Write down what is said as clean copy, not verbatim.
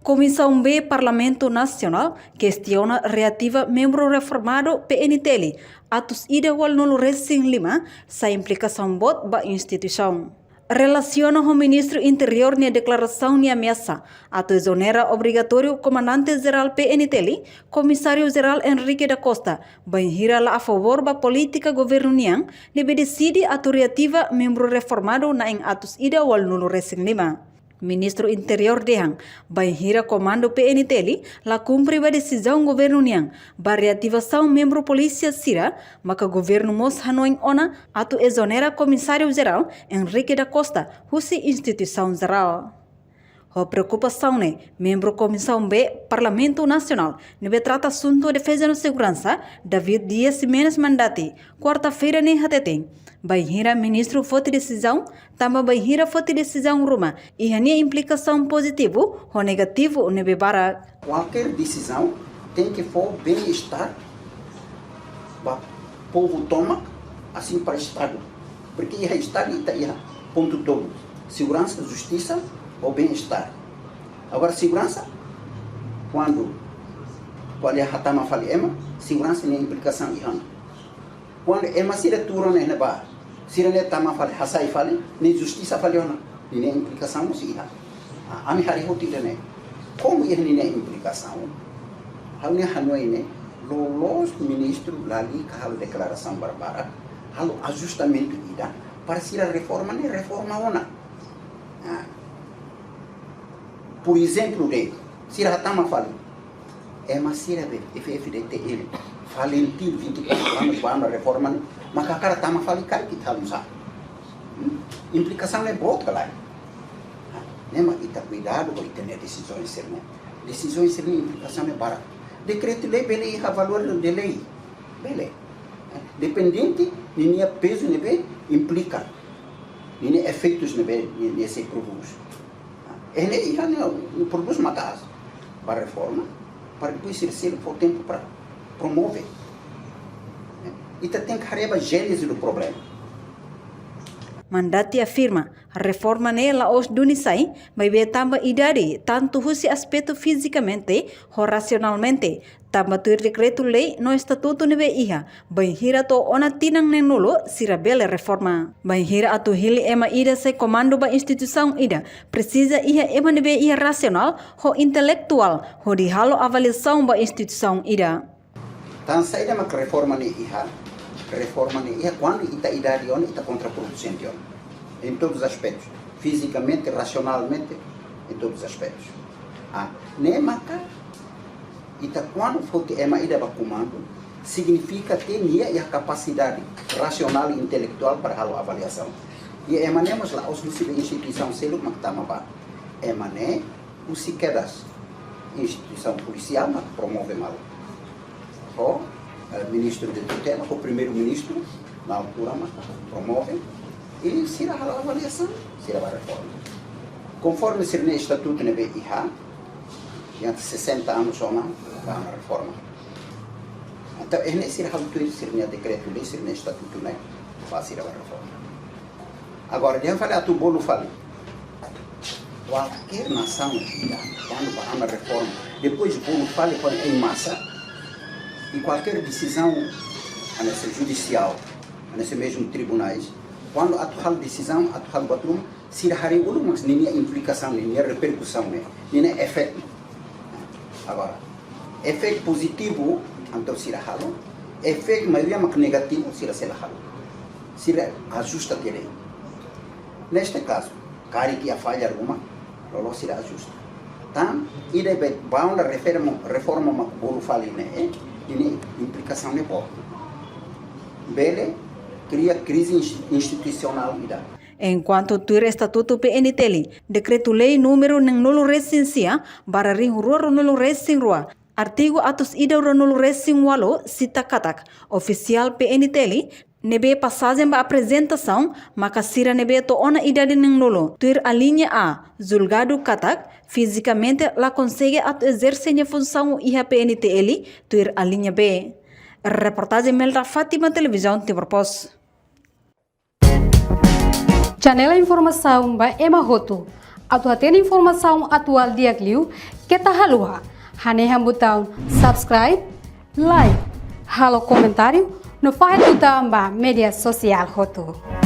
Comissão B Parlamento Nacional questiona reativa membro reformado PNTL atus ida wal nulu racing 5 sa implicação bot ba instituição. Relaciona o ministro interior na declaração de ameaça ato exonera obrigatório comandante-geral PNTL, comissário-geral Henrique da Costa, banhira lá a favor da política governo niang, debe decide ato reativa membro reformado na em atus ida wal nulu racing 5. Ministro Interior dehang banhira comando PNTL la cumpre a decisão governo niang ba reativação membro polícia sira maka governo mos Hanoi ona ato exonera comissário geral Henrique da Costa husi instituição geral. A preocupação né membro Comissão B Parlamento Nacional nebe trata assunto defesa e segurança David Dias Menes Mandati quarta-feira ne hateteng banhira ministro fote decisão tamba banhira fote decisão Roma e hania implicação positivo ou negativo nebe bara. Qualquer decisão tem que for bem-estar para o povo toma assim para o Estado, porque o Estado está aí ponto todo, segurança, justiça ou bem-estar. Agora segurança, quando a hatama fala segurança nem implicação ihan. Quando se retura ne ba, se ne tama fala hasai fala, nem justiça fala ona, nem implicação se ihan. Ami hari hotida ne. Como nem implicação? Halne Hanoi ne, lolos ministro lali kahal declaração barbara, halo ajustamento ida para se a reforma ne reforma ona. Por exemplo, se a Hatama fala, mas se a FFDT falentil 24 anos para a reforma, mas a cara Tama fala que está usando. Implicação é boa, claro. Mas está cuidado para ter decisões serem. Decisões serem implicação é barata. Decreto-lei, beleza, a valor de lei. Beleza. Dependente, nem peso, nem implica. Nem efeitos nesse produto. Ele produz uma casa para a reforma, para depois se for tempo para promover. E tem que rever a gênese do problema. Mandati afirma, a reforma nela os dunisai vai ver tamba idade, tanto husi aspecto fisicamente ou racionalmente. Tamba tuir decreto-lei no estatuto nebe iha, banhira to ona tinang nenulo sirabele reforma. Banhira atu hili ema ida se comando ba instituição ida, precisa iha ema nebe iha racional ou intelectual, ou di halo avaliação ba instituição ida. Tan saída mak reforma ni iha quando ita idade ona ita contraproducente ona, em todos os aspectos, fisicamente, racionalmente, em todos os aspectos. Nem maka ita quando for ema ida ba comando significa ter a capacidade racional e intelectual para a avaliação. E emanemos lá os instituição selo maktama ba emane os quedas instituição policial mak promove mal. O ministro de tutela, o primeiro-ministro na altura mak promove e será a avaliação, será a reforma. Conforme se no estatuto nebe iha de 60 anos ou não, vai uma reforma. Então, ele será autor, será decreto-lei, será estatuto, né? Vai ser a reforma. Agora, deixa eu falar, tu bolo fala. Qualquer nação, quando vai uma reforma, depois o bolo fala em massa, e qualquer decisão, nesse judicial, nesse mesmo tribunais, quando atual decisão, atual batum, será regulado, mas nem a implicação, nem a repercussão, nem a efeito. Agora, efeito positivo, então será halo. Efeito maioria negativo, será halo. Será ajusta a lei. Neste caso, cari que a falha alguma, logo será ajusta. Então, e deve baunda reforma bolo fali né, e implicação é boa. Bele cria crise institucional ida. Enquanto tuir estatuto PNTL, decreto-lei número neng nulu resensia, bararing rua nulu resing rua. Artigo atus ida nulu resing walo cita katak, oficial PNTL, nebe passagem ba apresentação, maka sira nebe to ona idade neng nulu. Tuir a linha A, julgado katak, fisicamente la consegue ato exercer a função iha PNTL, tuir a linha B. Reportagem Melra Fátima, televisão Timor-Post. Janela Informação by Emma Roto. Atu tem informação atual dia Liu, que tá halua. Haneham botão subscribe, like, halo comentário, no faz botão ba media social hotu.